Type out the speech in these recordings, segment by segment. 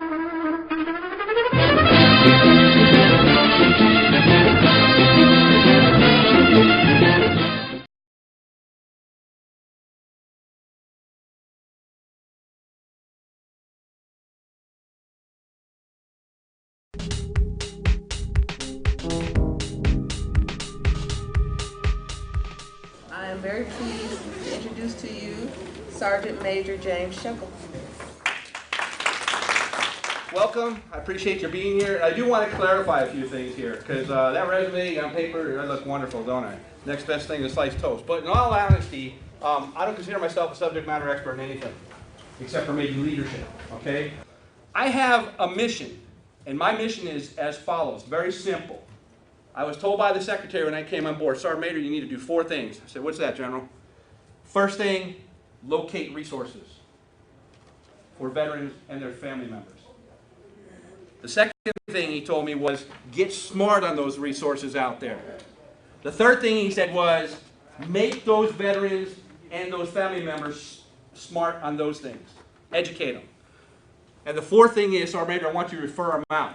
I am very pleased to introduce to you Sergeant Major James Shekel. Welcome. I appreciate you being here. I do want to clarify a few things here, because that resume on paper, I look wonderful, don't I? Next best thing is sliced toast. But in all honesty, I don't consider myself a subject matter expert in anything, except for maybe leadership, okay? I have a mission, and my mission is as follows, very simple. I was told by the secretary when I came on board, Sergeant Major, you need to do 4 things. I said, what's that, General? First thing, locate resources for veterans and their family members. The second thing he told me was, get smart on those resources out there. The third thing he said was, make those veterans and those family members smart on those things. Educate them. And the fourth thing is, Sergeant Major, I want you to refer them out.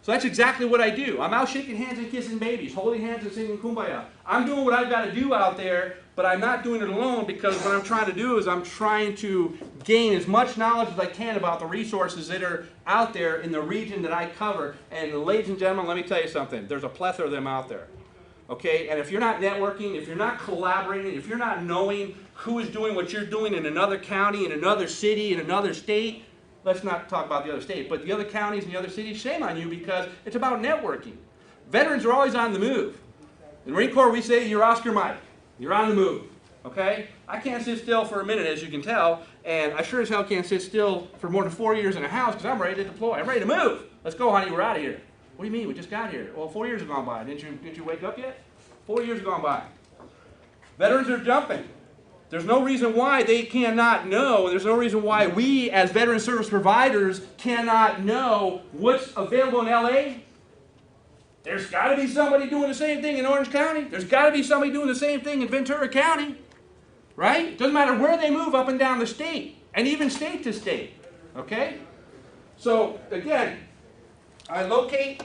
So that's exactly what I do. I'm out shaking hands and kissing babies, holding hands and singing Kumbaya. I'm doing what I've got to do out there, but I'm not doing it alone, because what I'm trying to do is I'm trying to gain as much knowledge as I can about the resources that are out there in the region that I cover. And ladies and gentlemen, let me tell you something. There's a plethora of them out there. Okay? And if you're not networking, if you're not collaborating, if you're not knowing who is doing what you're doing in another county, in another city, in another state, let's not talk about the other state, but the other counties and the other cities, shame on you, because it's about networking. Veterans are always on the move. In the Marine Corps, we say you're Oscar Mike. You're on the move, okay? I can't sit still for a minute, as you can tell, and I sure as hell can't sit still for more than 4 years in a house, because I'm ready to deploy. I'm ready to move. Let's go, honey, we're out of here. What do you mean? We just got here. Well, 4 years have gone by. Didn't you wake up yet? 4 years have gone by. Veterans are jumping. There's no reason why they cannot know. There's no reason why we, as veteran service providers, cannot know what's available in LA. There's got to be somebody doing the same thing in Orange County. There's got to be somebody doing the same thing in Ventura County. Right? It doesn't matter where they move up and down the state, and even state to state. Okay? So, again, I locate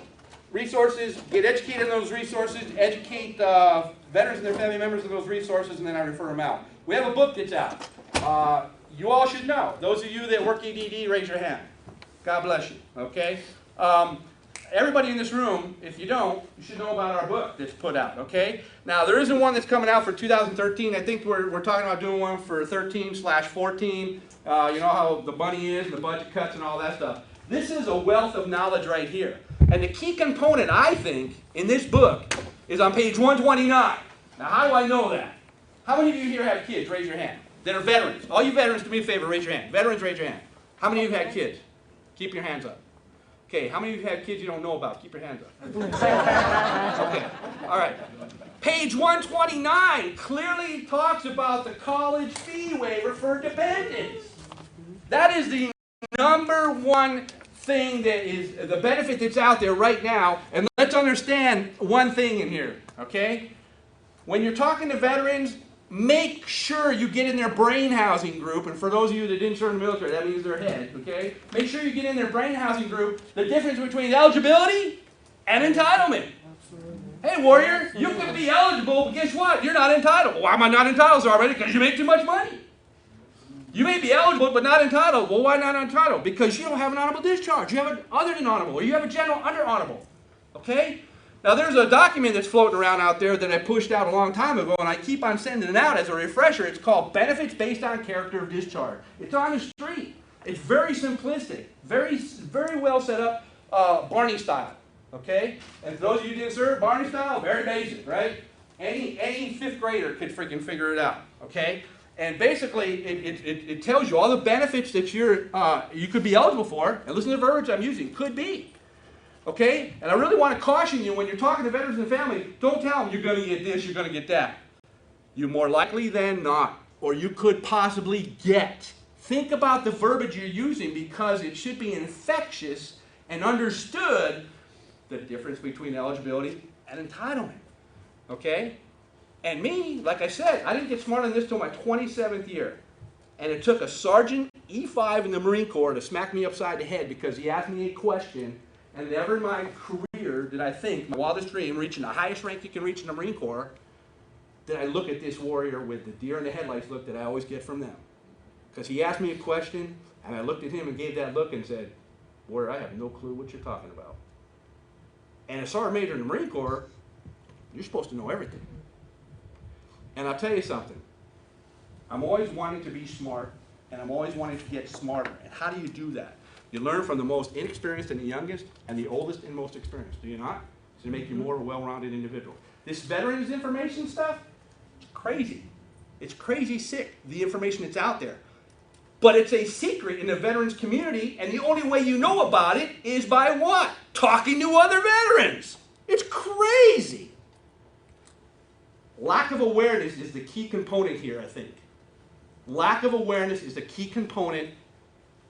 resources, get educated on those resources, educate veterans and their family members of those resources, and then I refer them out. We have a book that's out. You all should know. Those of you that work EDD, raise your hand. God bless you. Okay? Everybody in this room, if you don't, you should know about our book that's put out. Okay? Now, there isn't one that's coming out for 2013. I think we're talking about doing one for 13/14. You know how the money is, and the budget cuts, and all that stuff. This is a wealth of knowledge right here. And the key component, I think, in this book is on page 129. Now, how do I know that? How many of you here have kids? Raise your hand. That are veterans. All you veterans, do me a favor, raise your hand. Veterans, raise your hand. How many of you have had kids? Keep your hands up. Okay, how many of you have kids you don't know about? Keep your hands up. Okay, all right. Page 129 clearly talks about the college fee waiver for dependents. That is the number one thing that is the benefit that's out there right now. And let's understand one thing in here, okay? When you're talking to veterans, make sure you get in their brain housing group. And for those of you that didn't serve in the military, that means their head, okay? Make sure you get in their brain housing group the difference between eligibility and entitlement. Hey, warrior, you can be eligible, but guess what? You're not entitled. Why am I not entitled, Sergeant? Because you make too much money. You may be eligible, but not entitled. Well, why not entitled? Because you don't have an honorable discharge. You have an other than honorable, or you have a general under honorable. Okay? Now, there's a document that's floating around out there that I pushed out a long time ago, and I keep on sending it out as a refresher. It's called Benefits Based on Character of Discharge. It's on the street. It's very simplistic, very well set up, Barney style. Okay? And for those of you who didn't serve, Barney style, very basic, right? Any fifth grader could freaking figure it out. Okay? And basically, it tells you all the benefits that you could be eligible for, and listen to the verbiage I'm using, could be. Okay? And I really want to caution you, when you're talking to veterans and family, don't tell them you're going to get this, you're going to get that. You're more likely than not, or you could possibly get. Think about the verbiage you're using, because it should be infectious and understood, the difference between eligibility and entitlement. Okay? And me, like I said, I didn't get smart on this till my 27th year. And it took a Sergeant E5 in the Marine Corps to smack me upside the head because he asked me a question, and never in my career did I think, my wildest dream, reaching the highest rank you can reach in the Marine Corps, did I look at this warrior with the deer in the headlights look that I always get from them. Because he asked me a question, and I looked at him and gave that look and said, warrior, I have no clue what you're talking about. And a Sergeant Major in the Marine Corps, you're supposed to know everything. And I'll tell you something. I'm always wanting to be smart, and I'm always wanting to get smarter. And how do you do that? You learn from the most inexperienced and the youngest, and the oldest and most experienced. Do you not? To make you more a well-rounded individual. This veterans information stuff, it's crazy. It's crazy sick, the information that's out there. But it's a secret in the veterans community, and the only way you know about it is by what? Talking to other veterans. It's crazy. Lack of awareness is the key component here, I think. Lack of awareness is the key component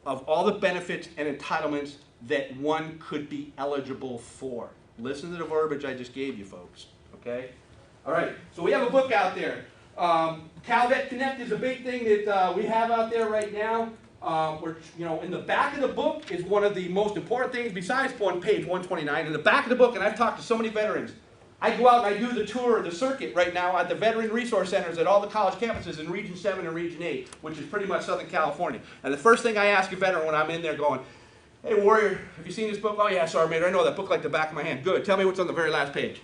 of all the benefits and entitlements that one could be eligible for. Listen to the verbiage I just gave you, folks. Okay? All right. So we have a book out there. CalVet Connect is a big thing that we have out there right now. In the back of the book is one of the most important things besides on page 129. In the back of the book, and I've talked to so many veterans, I go out and I do the tour, the circuit right now at the Veteran Resource Centers at all the college campuses in Region 7 and Region 8, which is pretty much Southern California. And the first thing I ask a veteran when I'm in there going, hey, warrior, have you seen this book? Oh, yeah, Sergeant Major, I know that book like the back of my hand. Good. Tell me what's on the very last page.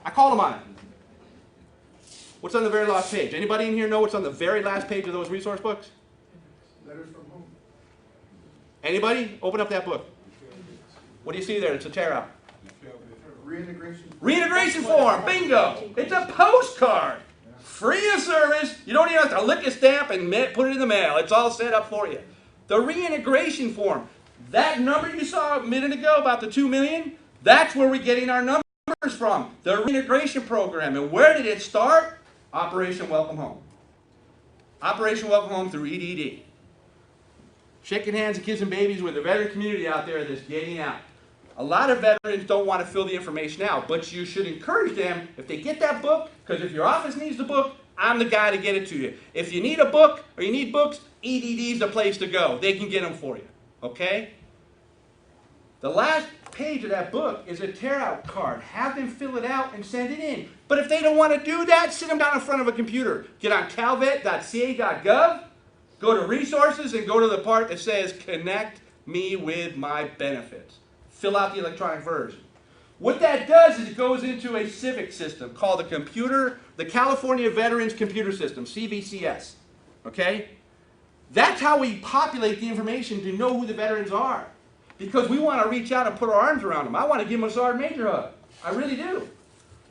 I call them on it. What's on the very last page? Anybody in here know what's on the very last page of those resource books? Letters from home. Anybody? Open up that book. What do you see there? It's a tear out. Reintegration. Reintegration form. Bingo. It's a postcard. Free of service. You don't even have to lick a stamp and put it in the mail. It's all set up for you. The reintegration form. That number you saw a minute ago about the 2 million, that's where we're getting our numbers from. The reintegration program. And where did it start? Operation Welcome Home. Operation Welcome Home through EDD. Shaking hands and kissing babies with the veteran community out there that's getting out. A lot of veterans don't want to fill the information out, but you should encourage them, if they get that book, because if your office needs the book, I'm the guy to get it to you. If you need a book or you need books, EDD is the place to go. They can get them for you. Okay? The last page of that book is a tear-out card. Have them fill it out and send it in. But if they don't want to do that, sit them down in front of a computer. Get on calvet.ca.gov, go to resources, and go to the part that says connect me with my benefits. Fill out the electronic version. What that does is it goes into a civic system called the California Veterans Computer System, CVCS. Okay? That's how we populate the information to know who the veterans are. Because we want to reach out and put our arms around them. I want to give them a Sergeant Major hug. I really do.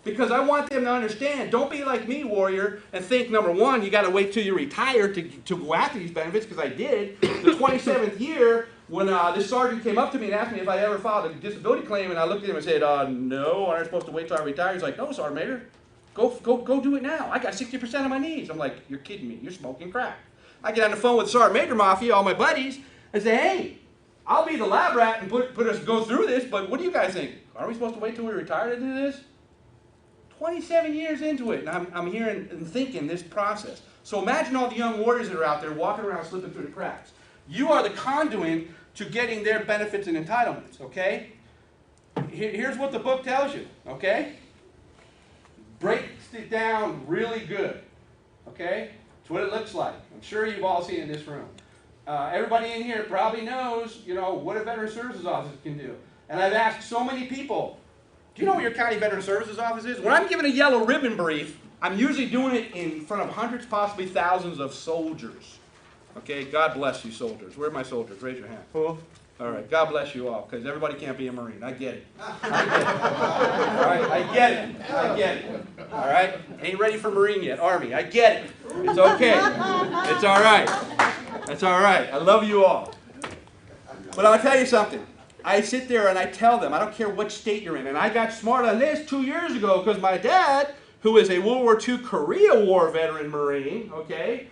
Because I want them to understand, don't be like me, warrior, and think, number one, you got to wait till you retire to go after these benefits, because I did. The 27th year, when this sergeant came up to me and asked me if I ever filed a disability claim, and I looked at him and said, no, aren't I supposed to wait till I retire? He's like, no, Sergeant Major, go do it now. I got 60% of my needs. I'm like, you're kidding me. You're smoking crack. I get on the phone with Sergeant Major Mafia, all my buddies, and say, hey, I'll be the lab rat and put us go through this, but what do you guys think? Aren't we supposed to wait till we retire to do this? 27 years into it, and I'm hearing and thinking this process. So imagine all the young warriors that are out there walking around slipping through the cracks. You are the conduit to getting their benefits and entitlements, okay? Here's what the book tells you, okay? Breaks it down really good, okay? It's what it looks like. I'm sure you've all seen it in this room. Everybody in here probably knows, what a Veteran Services Office can do. And I've asked so many people, do you know where your county Veteran Services Office is? When I'm giving a yellow ribbon brief, I'm usually doing it in front of hundreds, possibly thousands of soldiers. Okay, God bless you, soldiers. Where are my soldiers? Raise your hand. All right, God bless you all, because everybody can't be a Marine. I get it. All right, I get it. I get it. All right, ain't ready for Marine yet. Army, I get it. It's okay. It's all right. That's all right. I love you all. But I'll tell you something. I sit there and I tell them, I don't care what state you're in. And I got smart on this 2 years ago because my dad, who is a World War II Korea War veteran Marine, okay,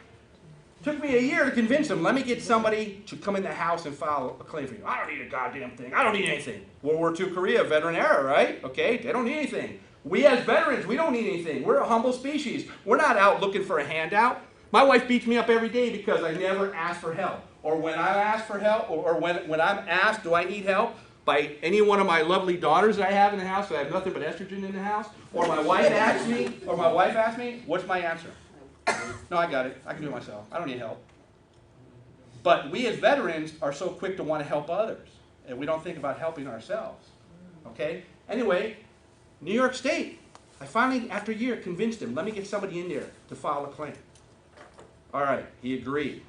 took me a year to convince him, let me get somebody to come in the house and file a claim for you. I don't need a goddamn thing. I don't need anything. World War II Korea, veteran era, right? Okay, they don't need anything. We as veterans, we don't need anything. We're a humble species. We're not out looking for a handout. My wife beats me up every day because I never ask for help. Or when I ask for help, or when I'm asked, do I need help, by any one of my lovely daughters that I have in the house, so I have nothing but estrogen in the house, or my wife asks me, what's my answer? No, I got it. I can do it myself. I don't need help. But we as veterans are so quick to want to help others, and we don't think about helping ourselves. Okay? Anyway, New York State. I finally, after a year, convinced him, let me get somebody in there to file a claim. All right, he agreed.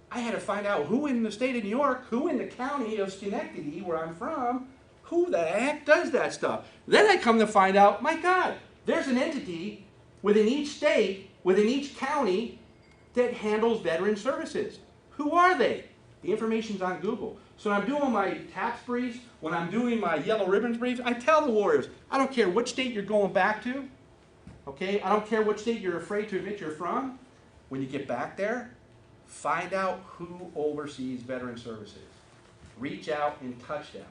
I had to find out who in the state of New York, who in the county of Schenectady, where I'm from, who the heck does that stuff. Then I come to find out, my God, there's an entity within each state, within each county, that handles veteran services. Who are they? The information's on Google. So when I'm doing my tax briefs, when I'm doing my yellow ribbons briefs, I tell the warriors, I don't care which state you're going back to, okay? I don't care what state you're afraid to admit you're from. When you get back there, find out who oversees veteran services. Reach out and touch them.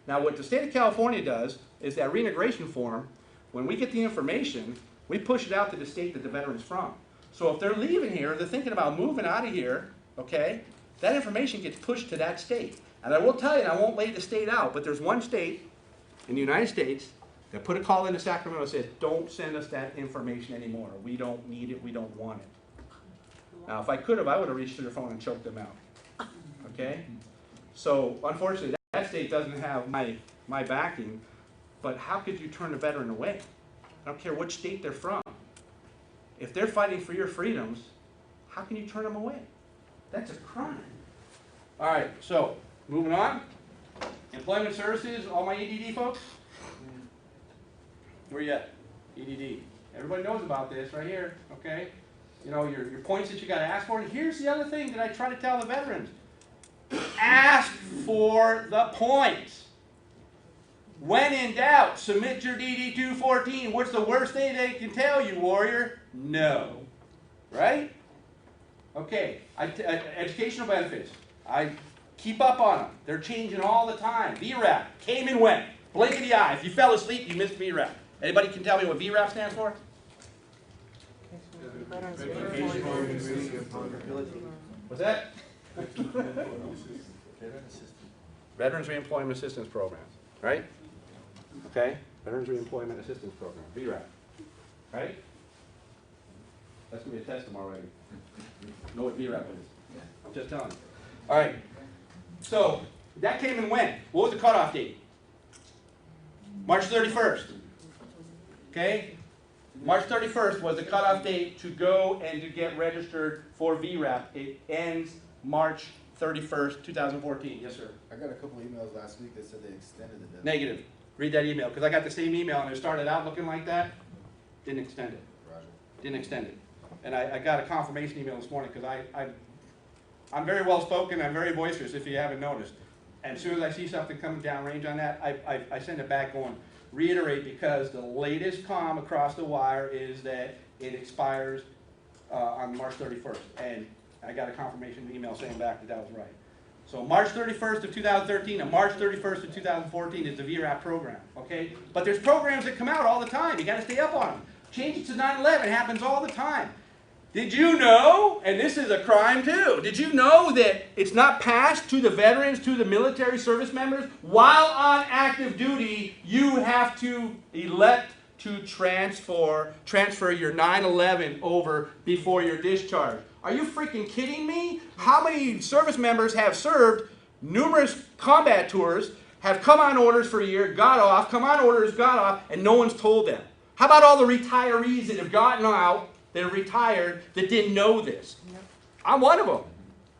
Now what the state of California does is that reintegration form, when we get the information, we push it out to the state that the veteran's from. So if they're leaving here, they're thinking about moving out of here, okay, that information gets pushed to that state. And I will tell you, and I won't lay the state out, but there's one state in the United States that put a call into Sacramento and says, don't send us that information anymore. We don't need it, we don't want it. Now, if I could have, I would have reached to their phone and choked them out. Okay? So, unfortunately, that state doesn't have my backing, but how could you turn a veteran away? I don't care which state they're from. If they're fighting for your freedoms, how can you turn them away? That's a crime. All right, so, moving on. Employment services, all my EDD folks? Where you at? EDD. Everybody knows about this right here, okay? You know, your points that you got to ask for. And here's the other thing that I try to tell the veterans. Ask for the points. When in doubt, submit your DD 214. What's the worst thing they can tell you, warrior? No. Right? Okay. Educational benefits. I keep up on them. They're changing all the time. VRAP came and went. Blink of the eye. If you fell asleep, you missed VRAP. Anybody can tell me what VRAP stands for? What's that? Veterans Reemployment Assistance Program, right? Okay? Veterans Reemployment Assistance Program, VRAP, right? That's going to be a test tomorrow already. Know what VRAP is. I'm just telling you. All right. So, that came and went. What was the cutoff date? March 31st. Okay? March 31st was the cutoff date to go and to get registered for VRAP. It ends March 31st, 2014. Yes, sir. I got a couple emails last week that said they extended the deadline. Negative. Read that email, because I got the same email and it started out looking like that. Didn't extend it. Roger. Didn't extend it. And I got a confirmation email this morning, because I'm very well spoken, I'm very boisterous if you haven't noticed. And as soon as I see something coming down range on that, I send it back going, reiterate, because the latest comm across the wire is that it expires on March 31st. And I got a confirmation email saying back that that was right. So March 31st of 2013 and March 31st of 2014 is the VRAP program, okay? But there's programs that come out all the time. You got to stay up on them. Change it to 9/11 happens all the time. Did you know, and this is a crime too, did you know that it's not passed to the veterans, to the military service members? While on active duty, you have to elect to transfer your 9/11 over before your discharge. Are you freaking kidding me? How many service members have served numerous combat tours, have come on orders for a year, got off, come on orders, got off, and no one's told them? How about all the retirees that have gotten out, that are retired, that didn't know this? Yep. I'm one of them.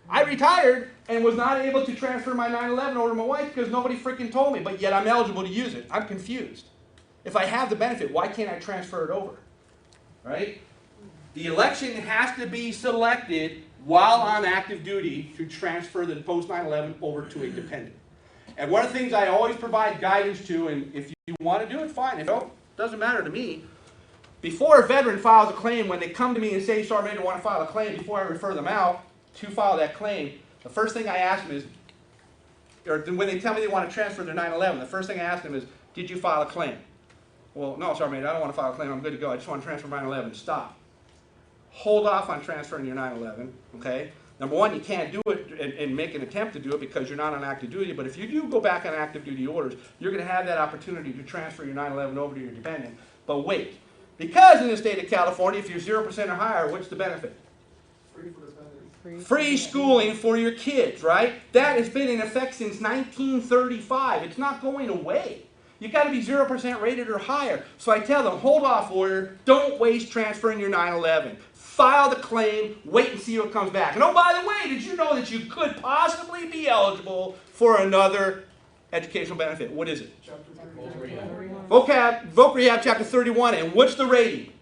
I retired and was not able to transfer my 9/11 over to my wife because nobody freaking told me, but yet I'm eligible to use it. I'm confused. If I have the benefit, why can't I transfer it over? Right? The election has to be selected while on active duty to transfer the post 9/11 over to a dependent. And one of the things I always provide guidance to, and if you want to do it, fine. If you don't, it doesn't matter to me. Before a veteran files a claim, when they come to me and say, Sergeant Major, I want to file a claim, before I refer them out to file that claim, the first thing I ask them is, or when they tell me they want to transfer their 9/11, the first thing I ask them is, did you file a claim? Well, no, Sergeant Major, I don't want to file a claim. I'm good to go. I just want to transfer my 9/11. Stop. hold off on transferring your 9/11, okay? Number one, you can't do it and make an attempt to do it because you're not on active duty, but if you do go back on active duty orders, you're going to have that opportunity to transfer your 9/11 over to your dependent. But wait, because in the state of California, if you're 0% or higher, what's the benefit? Free for the family. Free schooling for your kids, right? That has been in effect since 1935. It's not going away. You've got to be 0% rated or higher. So I tell them, hold off, lawyer. Don't waste transferring your 9/11. File the claim, wait and see what comes back. And oh, by the way, did you know that you could possibly be eligible for another educational benefit? What is it? Chapter Voc Rehab Chapter 31. And what's the rating?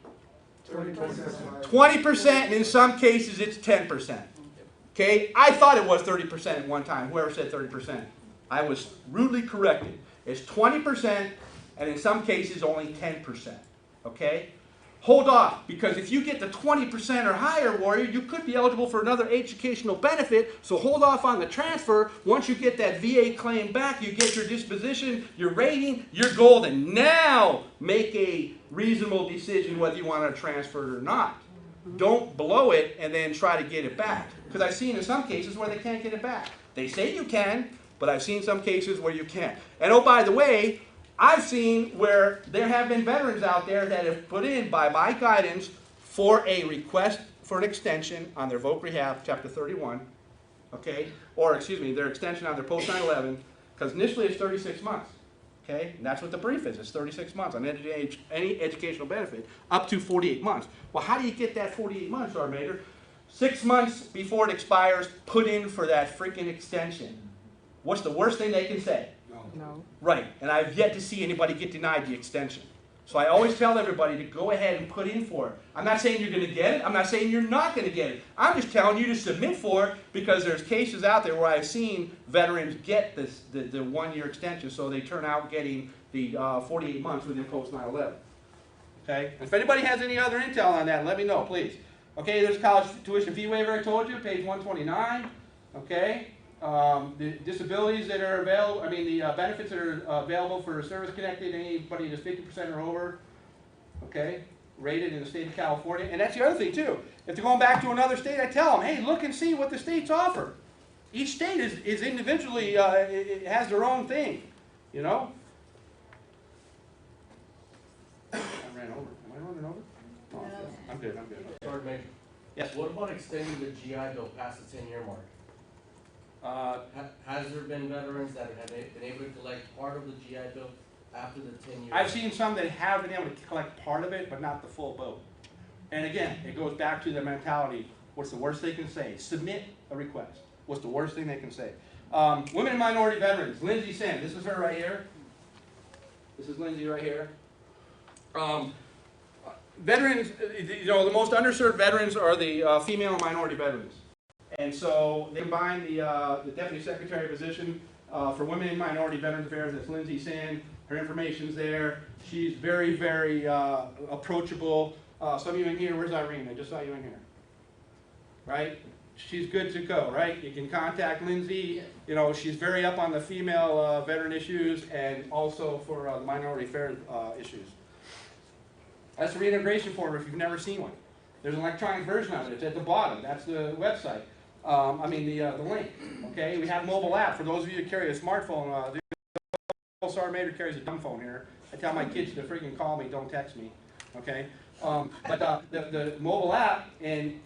20%. 20%, and in some cases it's 10%. Okay? I thought it was 30% at one time, whoever said 30%. I was rudely corrected. It's 20%, and in some cases only 10%. Okay? Hold off, because if you get the 20% or higher, warrior, you could be eligible for another educational benefit, so hold off on the transfer. Once you get that VA claim back, you get your disposition, your rating, you're golden. Now, make a reasonable decision whether you want to transfer it or not. Don't blow it and then try to get it back, because I've seen in some cases where they can't get it back. They say you can, but I've seen some cases where you can't. And oh, by the way, I've seen where there have been veterans out there that have put in, by my guidance, for a request for an extension on their Voc Rehab Chapter 31, okay? Or, excuse me, their extension on their post 9/11, because initially it's 36 months, okay? And that's what the brief is, it's 36 months on any educational benefit, up to 48 months. Well, how do you get that 48 months, Sergeant Major? 6 months before it expires, put in for that freaking extension. What's the worst thing they can say? No. Right, and I've yet to see anybody get denied the extension. So I always tell everybody to go ahead and put in for it. I'm not saying you're going to get it. I'm not saying you're not going to get it. I'm just telling you to submit for it, because there's cases out there where I've seen veterans get the 1-year extension, so they turn out getting the 48 months within post 9/11. Okay? If anybody has any other intel on that, let me know, please. Okay, there's college tuition fee waiver I told you, page 129. Okay? The disabilities that are available, the benefits that are available for service-connected, anybody that's 50% or over, okay, rated in the state of California. And that's the other thing, too. If they're going back to another state, I tell them, hey, look and see what the states offer. Each state is individually, it has their own thing, you know? I ran over. Am I running over? Oh, I'm good. Sergeant Major. Yes. What about extending the GI Bill past the 10-year mark? Has there been veterans that have been able to collect part of the GI Bill after the 10 years? I've seen some that have been able to collect part of it, but not the full boat. And again, it goes back to the mentality. What's the worst they can say? Submit a request. What's the worst thing they can say? Women and minority veterans. Lindsay Sin. This is her right here. This is Lindsay right here. Veterans, the most underserved veterans are the female and minority veterans. And so they combine the Deputy Secretary position for Women and Minority Veterans Affairs. That's Lindsay Sin. Her information's there. She's very, very approachable. Some of you in here, where's Irene? I just saw you in here. Right? She's good to go, right? You can contact Lindsay. She's very up on the female veteran issues and also for the minority affairs issues. That's the reintegration form if you've never seen one. There's an electronic version of it. It's at the bottom. That's the website. The link. Okay, we have mobile app for those of you who carry a smartphone. The Sergeant Major carries a dumb phone here. I tell my kids to freaking call me, don't text me. Okay, but the mobile app, and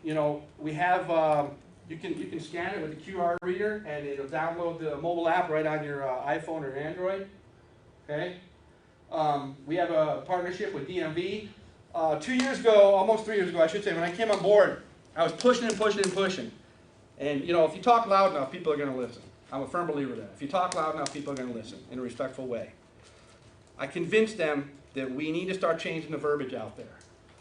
we have you can scan it with the QR reader, and it'll download the mobile app right on your iPhone or Android. Okay, we have a partnership with DMV. 2 years ago, almost 3 years ago, I should say, when I came on board, I was pushing and pushing and pushing. And, if you talk loud enough, people are going to listen. I'm a firm believer of that. If you talk loud enough, people are going to listen in a respectful way. I convinced them that we need to start changing the verbiage out there.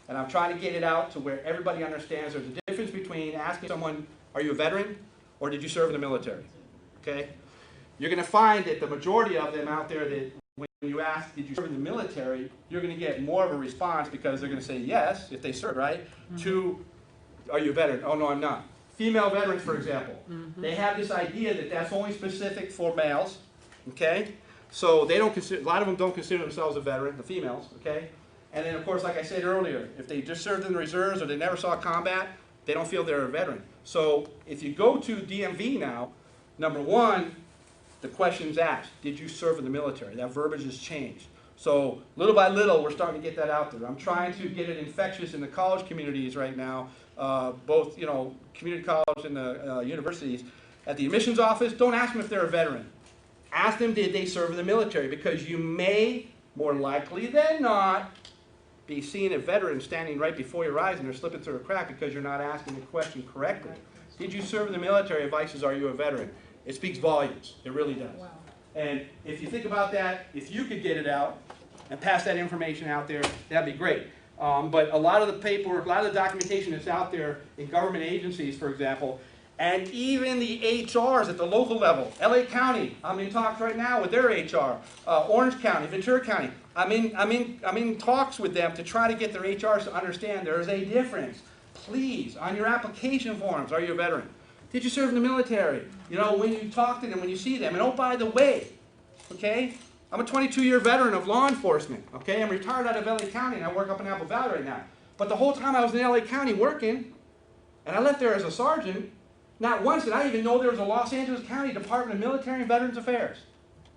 And I'm trying to get it out to where everybody understands there's a difference between asking someone, are you a veteran, or did you serve in the military? Okay? You're going to find that the majority of them out there, that when you ask, did you serve in the military, you're going to get more of a response because they're going to say yes, if they serve, right? To, are you a veteran? Oh, no, I'm not. Female veterans, for example, they have this idea that that's only specific for males, okay? So they don't consider, a lot of them don't consider themselves a veteran, the females, okay? And then, of course, like I said earlier, if they just served in the reserves or they never saw combat, they don't feel they're a veteran. So if you go to DMV now, number one, the question's asked, did you serve in the military? That verbiage has changed. So little by little, we're starting to get that out there. I'm trying to get it infectious in the college communities right now, both community college and the universities. At the admissions office, don't ask them if they're a veteran. Ask them, did they serve in the military? Because you may, more likely than not, be seeing a veteran standing right before your eyes and they're slipping through a crack because you're not asking the question correctly. Did you serve in the military? Advice is, are you a veteran? It speaks volumes. It really does. Wow. And if you think about that, if you could get it out and pass that information out there, that'd be great. But a lot of the paperwork, a lot of the documentation that's out there in government agencies, for example, and even the HRs at the local level, LA County, I'm in talks right now with their HR, Orange County, Ventura County. I'm in talks with them to try to get their HRs to understand there is a difference. Please, on your application forms, are you a veteran? Did you serve in the military? When you talk to them, when you see them. And oh, by the way, okay, I'm a 22-year veteran of law enforcement, okay? I'm retired out of LA County and I work up in Apple Valley right now. But the whole time I was in LA County working, and I left there as a sergeant, not once did I even know there was a Los Angeles County Department of Military and Veterans Affairs.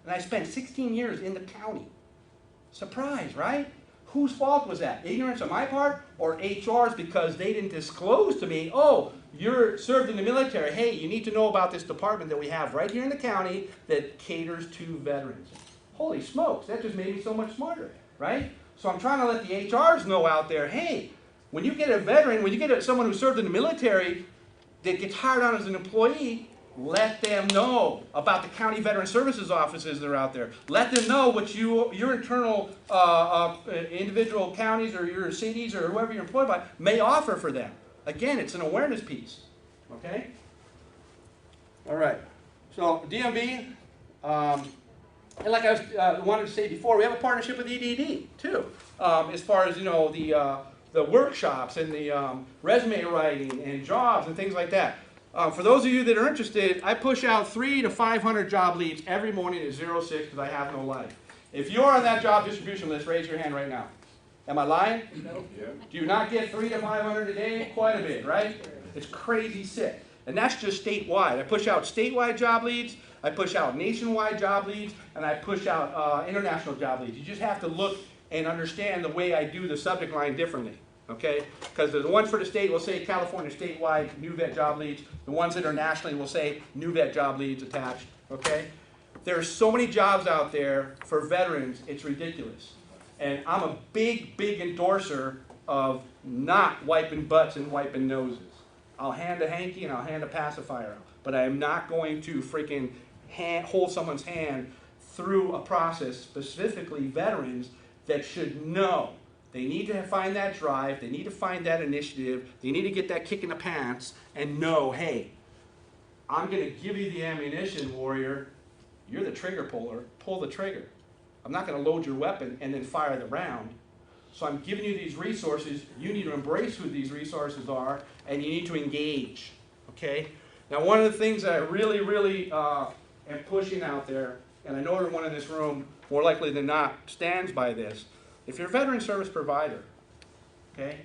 And I spent 16 years in the county. Surprise, right? Whose fault was that? Ignorance on my part or HR's because they didn't disclose to me, oh, you're served in the military. Hey, you need to know about this department that we have right here in the county that caters to veterans. Holy smokes, that just made me so much smarter, right? So I'm trying to let the HRs know out there, hey, when you get a veteran, when you get someone who served in the military that gets hired on as an employee, let them know about the county veteran services offices that are out there. Let them know what your internal individual counties or your cities or whoever you're employed by may offer for them. Again, it's an awareness piece. Okay? All right. So DMV, and like I wanted to say before, we have a partnership with EDD too, as far as the workshops and the resume writing and jobs and things like that. For those of you that are interested, I push out 300 to 500 job leads every morning at 06 because I have no life. If you're on that job distribution list, raise your hand right now. Am I lying? No. Yeah. Do you not get 300 to 500 a day? Quite a bit, right? It's crazy sick. And that's just statewide. I push out statewide job leads, I push out nationwide job leads, and I push out international job leads. You just have to look and understand the way I do the subject line differently. Okay? Because the ones for the state will say California statewide new vet job leads. The ones that are nationally will say new vet job leads attached. Okay? There are so many jobs out there for veterans, it's ridiculous. And I'm a big, big endorser of not wiping butts and wiping noses. I'll hand a hanky and I'll hand a pacifier out. But I am not going to freaking hold someone's hand through a process, specifically veterans, that should know. They need to find that drive, they need to find that initiative, they need to get that kick in the pants and know, hey, I'm going to give you the ammunition, warrior. You're the trigger puller. Pull the trigger. I'm not going to load your weapon and then fire the round. So I'm giving you these resources. You need to embrace who these resources are, and you need to engage. Okay? Now, one of the things that I really, really am pushing out there, and I know everyone in this room, more likely than not, stands by this. If you're a veteran service provider, okay,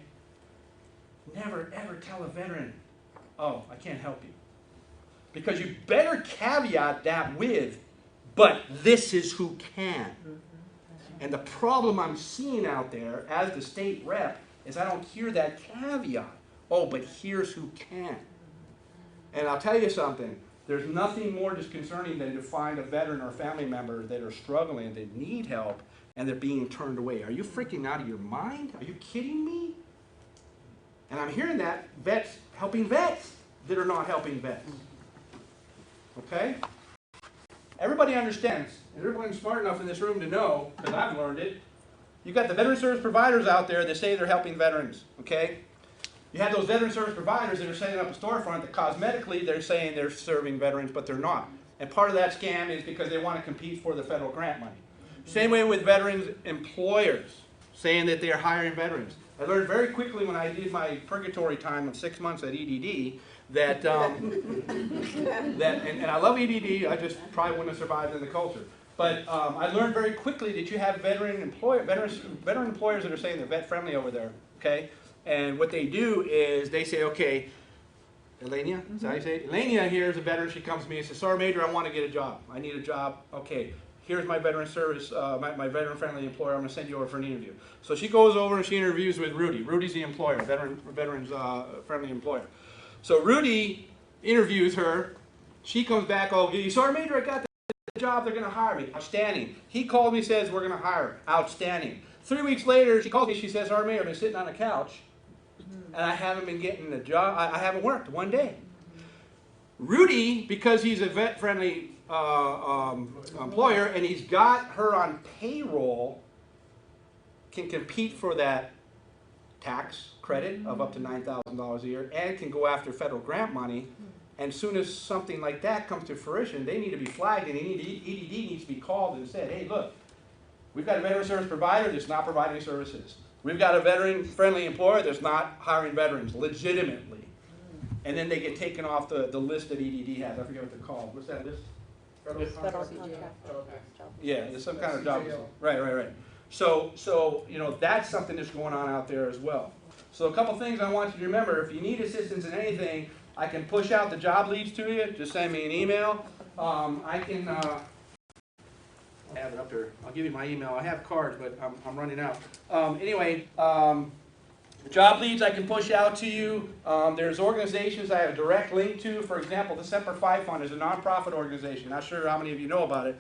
never ever tell a veteran, oh, I can't help you. Because you better caveat that with, but this is who can. And the problem I'm seeing out there as the state rep is I don't hear that caveat. Oh, but here's who can. And I'll tell you something. There's nothing more disconcerting than to find a veteran or family member that are struggling, that need help, and they're being turned away. Are you freaking out of your mind? Are you kidding me? And I'm hearing that vets helping vets that are not helping vets. Okay? Everybody understands, and everyone's smart enough in this room to know, because I've learned it, you've got the veteran service providers out there that say they're helping veterans, okay? You have those veteran service providers that are setting up a storefront that cosmetically they're saying they're serving veterans, but they're not. And part of that scam is because they want to compete for the federal grant money. Same way with veterans employers saying that they're hiring veterans. I learned very quickly when I did my purgatory time of 6 months at EDD that, and I love EDD, I just probably wouldn't have survived in the culture. But I learned very quickly that you have veteran employers that are saying they're vet friendly over there, okay? And what they do is they say, okay, Elenia, is that how you say it? Elenia here is a veteran. She comes to me and says, Sergeant Major, I want to get a job. I need a job. Okay, here's my veteran service, my veteran friendly employer. I'm going to send you over for an interview. So she goes over and she interviews with Rudy. Rudy's the employer, veterans friendly employer. So Rudy interviews her. She comes back, oh, Sergeant Major, I got the job. They're going to hire me. Outstanding. He called me, says we're going to hire her. Outstanding. 3 weeks later, she calls me. She says, Sergeant Major, I've been sitting on a couch and I haven't been getting the job. I haven't worked one day. Rudy, because he's a vet-friendly employer and he's got her on payroll, can compete for that tax credit of up to $9,000 a year and can go after federal grant money. And as soon as something like that comes to fruition, they need to be flagged and EDD needs to be called and said, hey, look, we've got a veteran service provider that's not providing services. We've got a veteran-friendly employer that's not hiring veterans legitimately. And then they get taken off the list that EDD has. I forget what they're called. What's that list? Federal contract. Yeah, there's some kind of job. Right. So you know, that's something that's going on out there as well. So a couple things I want you to remember. If you need assistance in anything, I can push out the job leads to you. Just send me an email. I can I have it up there. I'll give you my email. I have cards, but I'm running out. Anyway, the job leads I can push out to you. There's organizations I have a direct link to. For example, the Semper Fi Fund is a nonprofit organization. Not sure how many of you know about it.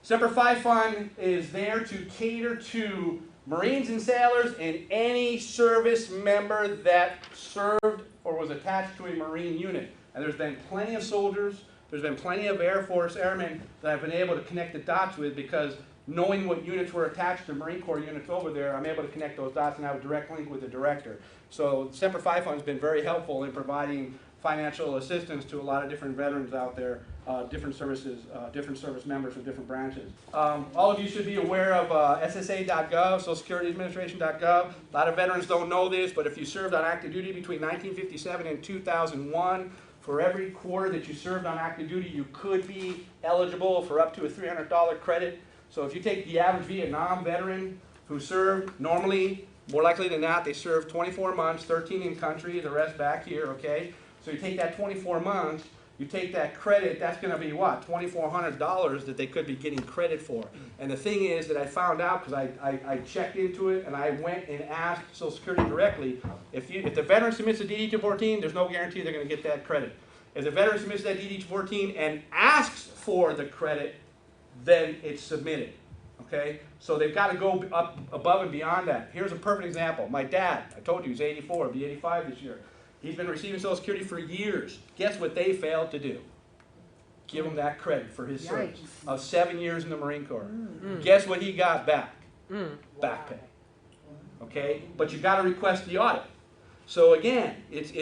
Semper Fi Fund is there to cater to Marines and sailors and any service member that served or was attached to a Marine unit. And there's been plenty of soldiers. There's been plenty of Air Force airmen that I've been able to connect the dots with because knowing what units were attached to Marine Corps units over there, I'm able to connect those dots and have a direct link with the director. So Semper Fi Fund has been very helpful in providing financial assistance to a lot of different veterans out there, different services, different service members of different branches. All of you should be aware of SSA.gov, Social Security Administration.gov. A lot of veterans don't know this, but if you served on active duty between 1957 and 2001, for every quarter that you served on active duty, you could be eligible for up to a $300 credit. So if you take the average Vietnam veteran who served, normally, more likely than not, they served 24 months, 13 in country, the rest back here, okay? So you take that 24 months, you take that credit, that's going to be what? $2,400 that they could be getting credit for. And the thing is that I found out, because I checked into it and I went and asked Social Security directly, if the veteran submits a DD-214, there's no guarantee they're going to get that credit. If the veteran submits that DD-214 and asks for the credit, then it's submitted. Okay? So they've got to go up above and beyond that. Here's a perfect example. My dad, I told you he's 84, he'll be 85 this year. He's been receiving Social Security for years. Guess what they failed to do? Give him that credit for his service of 7 years in the Marine Corps. Guess what he got back? Back pay. Okay? But you got to request the audit. So again, it's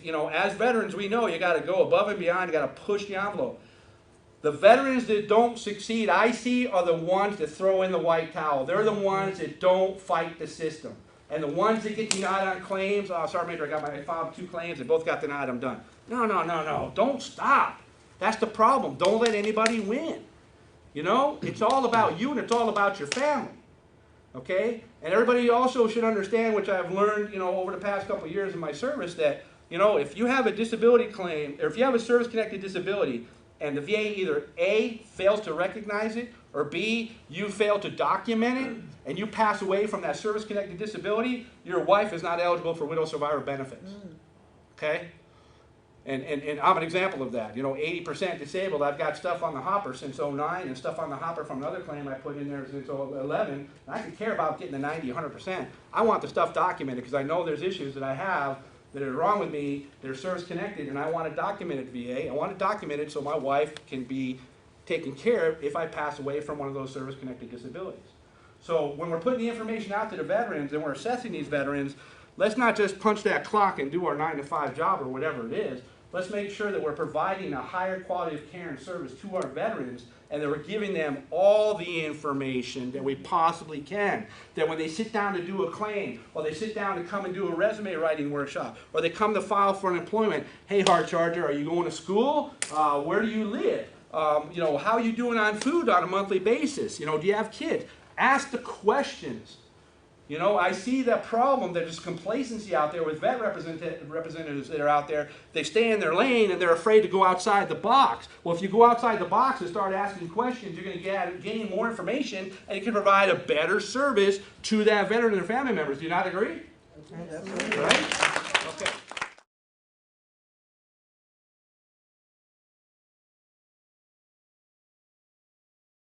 you know, as veterans we know you got to go above and beyond. You got to push the envelope. The veterans that don't succeed, I see, are the ones that throw in the white towel. They're the ones that don't fight the system. And the ones that get denied on claims, oh, sorry, Major, I filed 2 claims, they both got denied, I'm done. No, don't stop. That's the problem. Don't let anybody win. You know, it's all about you and it's all about your family. Okay? And everybody also should understand, which I've learned, you know, over the past couple of years in my service, that, you know, if you have a disability claim, or if you have a service-connected disability, and the VA either A, fails to recognize it, or B, you fail to document it, and you pass away from that service-connected disability, your wife is not eligible for widow survivor benefits. Okay? And I'm an example of that. You know, 80% disabled. I've got stuff on the hopper since 09 and stuff on the hopper from another claim I put in there since 11. I can care about getting the 90, 100%. I want the stuff documented because I know there's issues that I have that are wrong with me, that are service-connected, and I want it documented, VA. I want it documented so my wife can be taken care of if I pass away from one of those service-connected disabilities. So when we're putting the information out to the veterans and we're assessing these veterans, let's not just punch that clock and do our 9-to-5 job or whatever it is. Let's make sure that we're providing a higher quality of care and service to our veterans and that we're giving them all the information that we possibly can. That when they sit down to do a claim, or they sit down to come and do a resume writing workshop, or they come to file for an employment, hey, hard charger, are you going to school? Where do you live? You know, how are you doing on food on a monthly basis? You know, do you have kids? Ask the questions. You know, I see that problem, that there's complacency out there with vet representatives that are out there. They stay in their lane and they're afraid to go outside the box. Well, if you go outside the box and start asking questions, you're going to gain more information and you can provide a better service to that veteran and their family members. Do you not agree? Absolutely. Right? Okay.